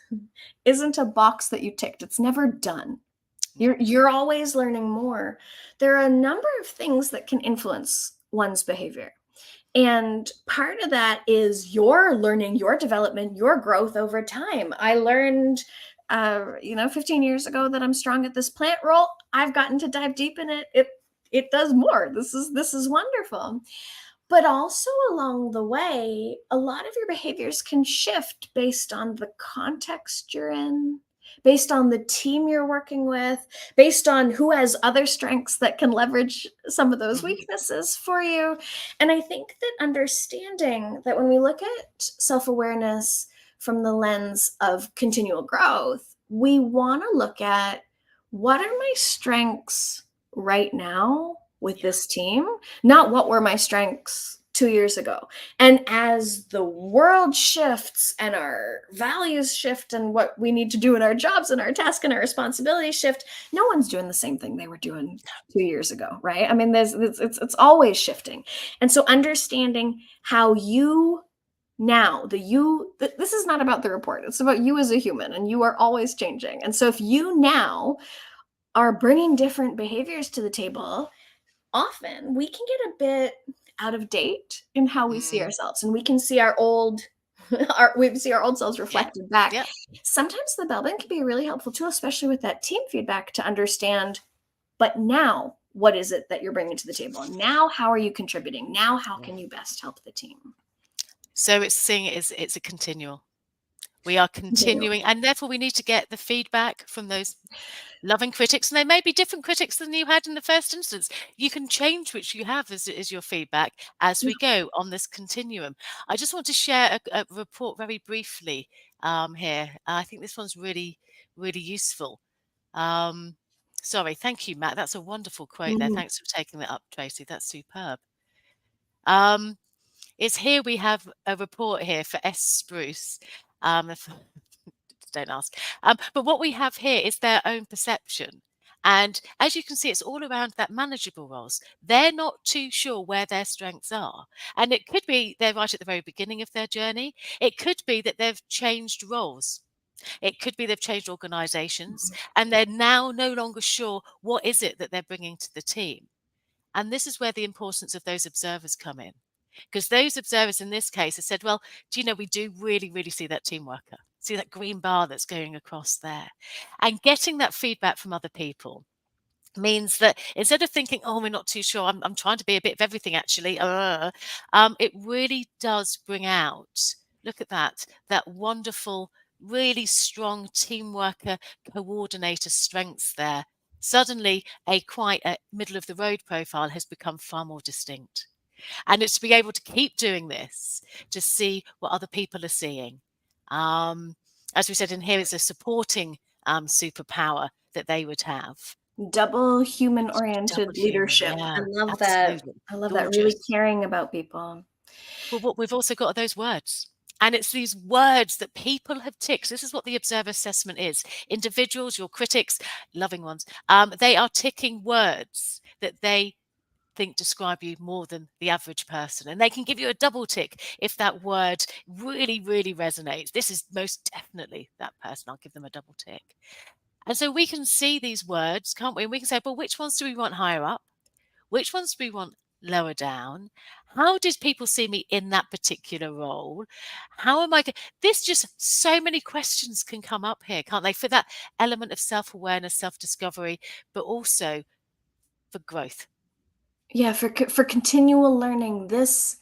isn't a box that you ticked. It's never done. Yeah. You're always learning more. There are a number of things that can influence one's behavior. And part of that is your learning, your development, your growth over time. I learned, 15 years ago that I'm strong at this plant roll. I've gotten to dive deep in it. It does more. This is wonderful. But also along the way, a lot of your behaviors can shift based on the context you're in, based on the team you're working with, based on who has other strengths that can leverage some of those Hmm. weaknesses for you. And I think that understanding that when we look at self awareness from the lens of continual growth, we want to look at what are my strengths right now with Yeah. this team, not what were my strengths 2 years ago. And as the world shifts and our values shift and what we need to do in our jobs and our tasks and our responsibilities shift, no one's doing the same thing they were doing 2 years ago, right? I mean, it's always shifting. And so understanding how you now, this is not about the report, it's about you as a human, and you are always changing. And so if you now are bringing different behaviors to the table, often we can get a bit out of date in how we see Mm. ourselves, and we can see our old we see our old selves Yeah. reflected back. Yeah. Sometimes the Belbin can be really helpful too, especially with that team feedback, to understand, but now what is it that you're bringing to the table? Now how are you contributing? Now how Yeah. can you best help the team? So it's seeing it as it's a continual. We are Continue. continuing, and therefore we need to get the feedback from those loving critics, and they may be different critics than you had in the first instance. You can change which you have as your feedback as we go on this continuum. I just want to share a report very briefly here. I think this one's really, really useful. Um, Sorry, thank you, Matt. That's a wonderful quote there. Mhm. Thanks for taking that up, Tracy. That's superb. Um, is here we have a report here for S. Spruce. Don't ask. But what we have here is their own perception. And as you can see, it's all around that manageable roles. They're not too sure where their strengths are. And it could be they're right at the very beginning of their journey. It could be that they've changed roles. It could be they've changed organizations and they're now no longer sure what is it that they're bringing to the team. And this is where the importance of those observers come in. Because those observers in this case have said, well, do you know, we do really, really see that team worker, see that green bar that's going across there. And getting that feedback from other people means that instead of thinking, oh, we're not too sure, I'm trying to be a bit of everything actually, it really does bring out, look at that wonderful, really strong team worker, coordinator strengths there. Suddenly, quite a middle of the road profile has become far more distinct. And it's to be able to keep doing this, to see what other people are seeing. As we said in here, it's a supporting superpower that they would have. Double human-oriented leadership. Yeah, I love that. absolutely. I love that. Really Gorgeous. caring about people. Well, what we've also got are those words. And it's these words that people have ticked. This is what the observer assessment is. Individuals, your critics, loving ones, they are ticking words that they think describe you more than the average person. And they can give you a double tick if that word really, really resonates. This is most definitely that person. I'll give them a double tick. And so we can see these words, can't we? And we can say, well, which ones do we want higher up? Which ones do we want lower down? How did people see me in that particular role? How am I? This just so many questions can come up here, can't they? For that element of self-awareness, self-discovery, but also for growth. Yeah, for continual learning. This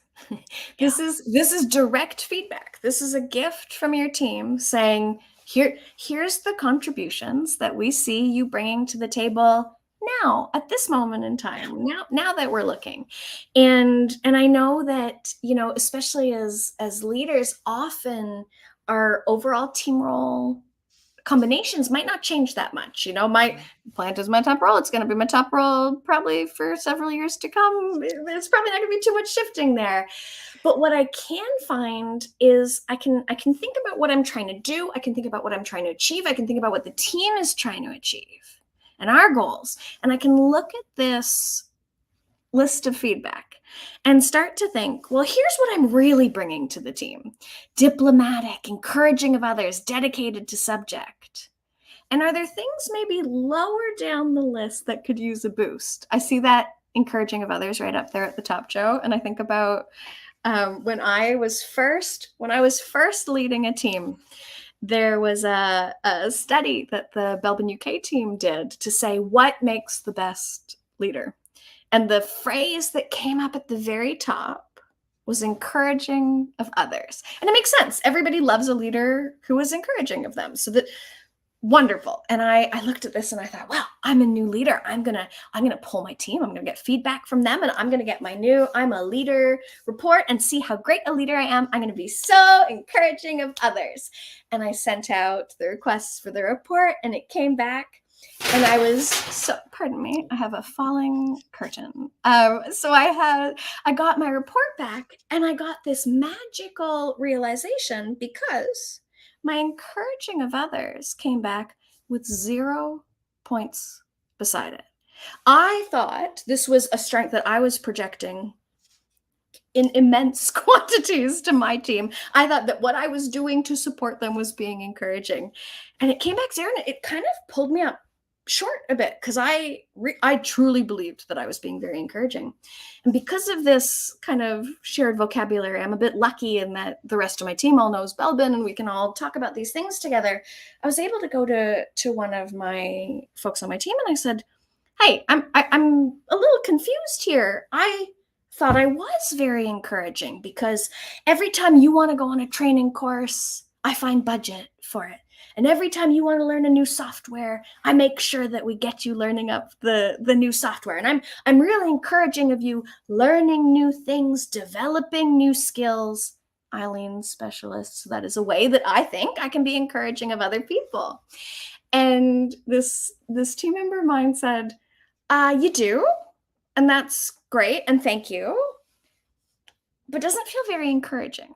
is direct feedback. This is a gift from your team saying, here's the contributions that we see you bringing to the table now at this moment in time, now that we're looking. And I know that, especially as leaders, often our overall team role combinations might not change that much. My plant is my top role. It's going to be my top role probably for several years to come. There's probably not going to be too much shifting there. But what I can find is I can think about what I'm trying to do. I can think about what I'm trying to achieve. I can think about what the team is trying to achieve and our goals. And I can look at this list of feedback and start to think, well, here's what I'm really bringing to the team. Diplomatic, encouraging of others, dedicated to subject. And are there things maybe lower down the list that could use a boost? I see that encouraging of others right up there at the top, Jo. And I think about when I was first leading a team, there was a study that the Belbin UK team did to say what makes the best leader. And the phrase that came up at the very top was encouraging of others. And it makes sense. Everybody loves a leader who is encouraging of them. So that wonderful. And I looked at this and I thought, wow, I'm a new leader. I'm gonna pull my team. I'm gonna get feedback from them, and I'm gonna get my new I'm a leader report and see how great a leader I am. I'm gonna be so encouraging of others. And I sent out the requests for the report, and it came back. And I was pardon me, I have a falling curtain. So I got my report back, and I got this magical realization because my encouraging of others came back with 0 points beside it. I thought this was a strength that I was projecting in immense quantities to my team. I thought that what I was doing to support them was being encouraging. And it came back 0, and it kind of pulled me up short a bit because I truly believed that I was being very encouraging. And because of this kind of shared vocabulary, I'm a bit lucky in that the rest of my team all knows Belbin and we can all talk about these things together. I was able to go to one of my folks on my team and I said, hey, I'm a little confused here. I thought I was very encouraging because every time you want to go on a training course, I find budget for it. And every time you want to learn a new software, I make sure that we get you learning up the new software. And I'm really encouraging of you learning new things, developing new skills. Eileen specialists, that is a way that I think I can be encouraging of other people. And this team member of mine said, you do, and that's great, and thank you. but doesn't feel very encouraging.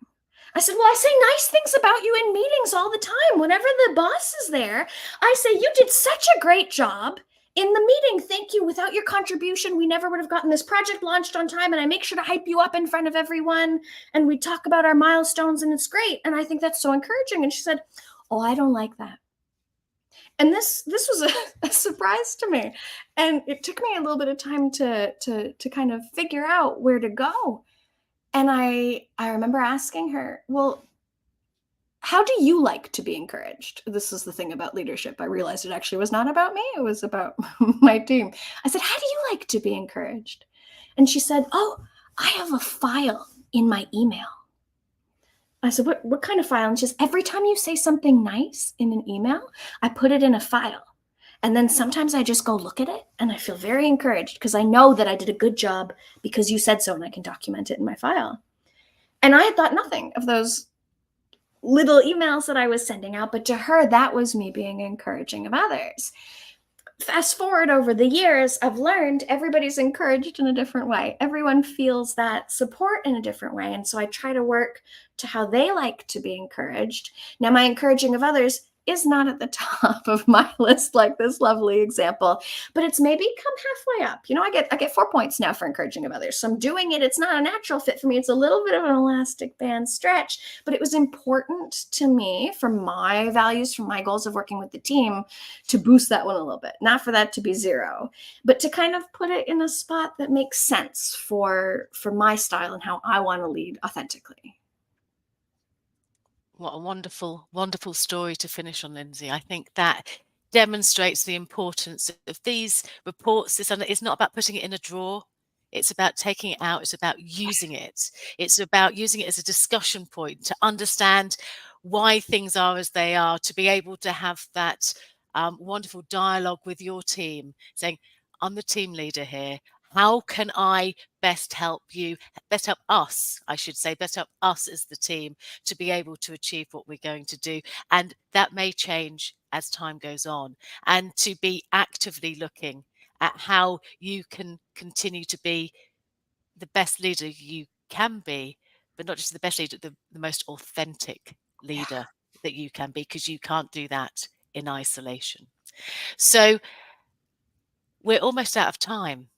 I said, well, I say nice things about you in meetings all the time. Whenever the boss is there, I say, you did such a great job in the meeting. Thank you. Without your contribution, we never would have gotten this project launched on time. And I make sure to hype you up in front of everyone. And we talk about our milestones, and it's great. And I think that's so encouraging. And she said, oh, I don't like that. And this was a surprise to me. And it took me a little bit of time to kind of figure out where to go. And I remember asking her, well, how do you like to be encouraged? This is the thing about leadership. I realized it actually was not about me. It was about my team. I said, how do you like to be encouraged? And she said, oh, I have a file in my email. I said, what kind of file? And she says, every time you say something nice in an email, I put it in a file. And then sometimes I just go look at it and I feel very encouraged because I know that I did a good job because you said so, and I can document it in my file. And I had thought nothing of those little emails that I was sending out, but to her, that was me being encouraging of others. Fast forward over the years, I've learned everybody's encouraged in a different way. Everyone feels that support in a different way. And so I try to work to how they like to be encouraged. Now, my encouraging of others is not at the top of my list, like this lovely example, but it's maybe come halfway up. I get 4 points now for encouraging of others. So I'm doing it. It's not a natural fit for me. It's a little bit of an elastic band stretch, but it was important to me for my values, for my goals of working with the team, to boost that one a little bit, not for that to be 0, but to kind of put it in a spot that makes sense for my style and how I want to lead authentically. What a wonderful, wonderful story to finish on, Lindsay. I think that demonstrates the importance of these reports. It's not about putting it in a drawer. It's about taking it out. It's about using it. It's about using it as a discussion point to understand why things are as they are, to be able to have that wonderful dialogue with your team, saying, I'm the team leader here. How can I best help you, best help us, I should say, best help us as the team to be able to achieve what we're going to do? And that may change as time goes on, and to be actively looking at how you can continue to be the best leader you can be, but not just the best leader, the most authentic leader that you can be, because you can't do that in isolation. So we're almost out of time.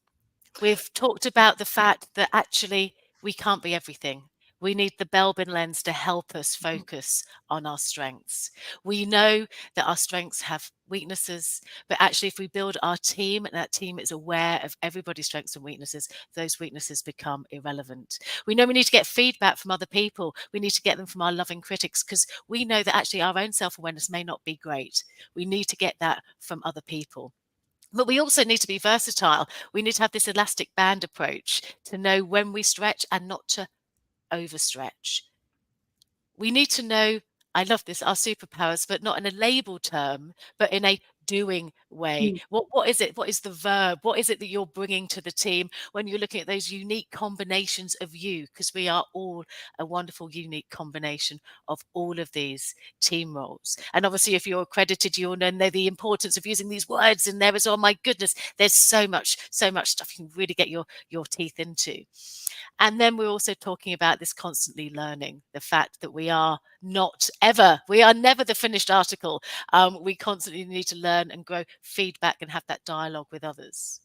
We've talked about the fact that actually we can't be everything. We need the Belbin lens to help us focus on our strengths. We know that our strengths have weaknesses, but actually if we build our team and that team is aware of everybody's strengths and weaknesses, those weaknesses become irrelevant. We know we need to get feedback from other people. We need to get them from our loving critics, because we know that actually our own self-awareness may not be great. We need to get that from other people. But we also need to be versatile. We need to have this elastic band approach to know when we stretch and not to overstretch. We need to know, I love this, our superpowers, but not in a label term, but in a doing way. What is it? What is the verb? What is it that you're bringing to the team when you're looking at those unique combinations of you? Because we are all a wonderful, unique combination of all of these team roles. And obviously, if you're accredited, you'll know the importance of using these words in there as well. My goodness, there's so much stuff you can really get your teeth into. And then we're also talking about this constantly learning, the fact that we are never the finished article. We constantly need to learn and grow, feedback, and have that dialogue with others.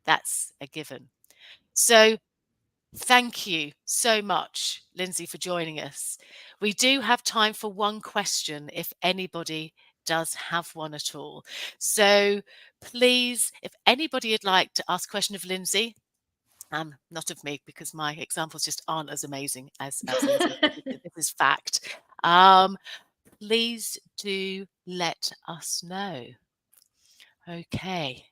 That's a given. So thank you so much, Lindsay, for joining us. We do have time for one question if anybody does have one at all. So please, if anybody would like to ask a question of Lindsay, not of me, because my examples just aren't as amazing as Lindsay. This is fact. Please do let us know. Okay.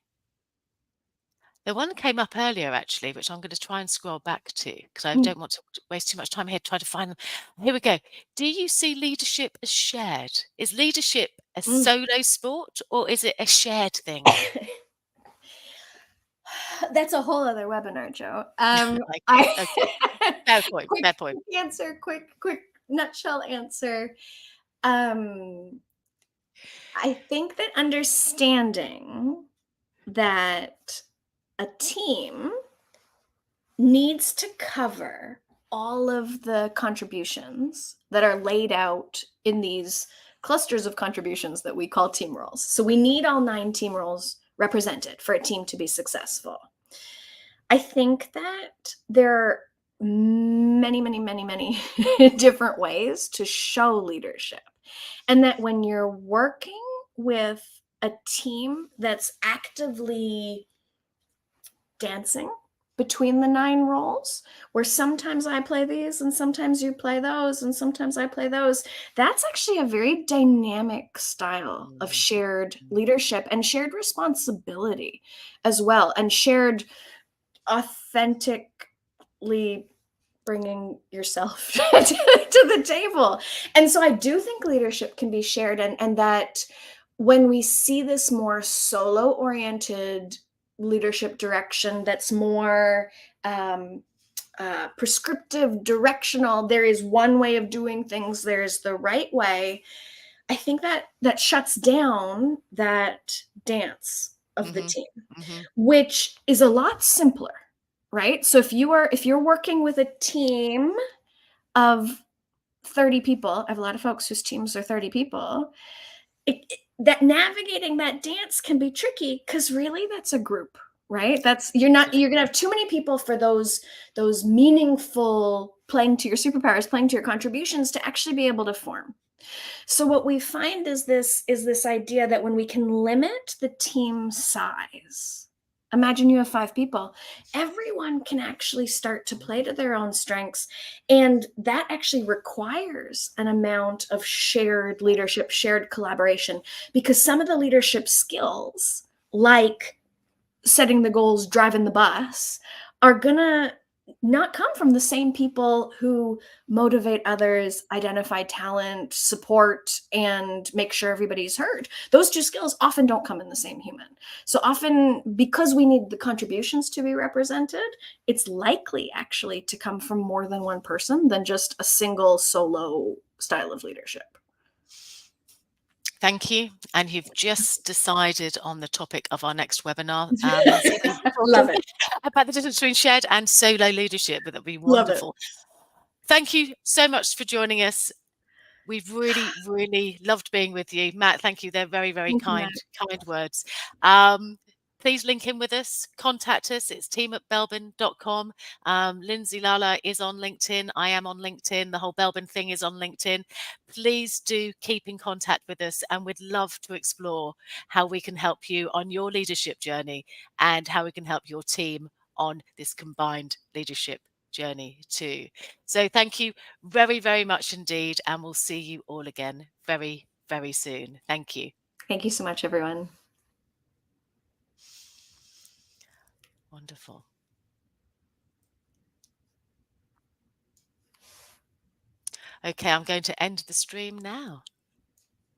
The one came up earlier, actually, which I'm going to try and scroll back to, because I don't want to waste too much time here trying to find them. Here we go. Do you see leadership as shared? Is leadership a solo sport, or is it a shared thing? That's a whole other webinar, Jo. Fair point. Quick answer, quick nutshell answer. I think that understanding that a team needs to cover all of the contributions that are laid out in these clusters of contributions that we call team roles. So we need all 9 team roles represented for a team to be successful. I think that there are many, many, many, many different ways to show leadership. And that when you're working with a team that's actively dancing between the 9 roles, where sometimes I play these and sometimes you play those and sometimes I play those, that's actually a very dynamic style of shared leadership and shared responsibility as well, and shared authentically bringing yourself to the table. And so I do think leadership can be shared, and that when we see this more solo oriented leadership direction that's more prescriptive, directional, there is one way of doing things, there's the right way, I think that shuts down that dance of the team, which is a lot simpler, right? So if you're working with a team of 30 people, I have a lot of folks whose teams are 30 people, that navigating that dance can be tricky, because really that's a group, right? You're gonna have too many people for those meaningful playing to your superpowers, playing to your contributions to actually be able to form. So what we find is this idea that when we can limit the team size, imagine you have 5 people, everyone can actually start to play to their own strengths. And that actually requires an amount of shared leadership, shared collaboration, because some of the leadership skills, like setting the goals, driving the bus, are gonna not come from the same people who motivate others, identify talent, support, and make sure everybody's heard. Those 2 skills often don't come in the same human. So often, because we need the contributions to be represented, it's likely actually to come from more than one person than just a single solo style of leadership. Thank you. And you've just decided on the topic of our next webinar, Lindsay. Love it. About the difference between shared and solo leadership. That would be Love it. wonderful. Thank you so much for joining us. We've really, really loved being with you. Matt, thank you. They're very, very kind words. Please link in with us, contact us. It's team@belbin.com. Lindsay, Lalla is on LinkedIn. I am on LinkedIn. The whole Belbin thing is on LinkedIn. Please do keep in contact with us, and we'd love to explore how we can help you on your leadership journey and how we can help your team on this combined leadership journey too. So thank you very, very much indeed, and we'll see you all again very, very soon. Thank you. Thank you so much, everyone. Wonderful. Okay, I'm going to end the stream now.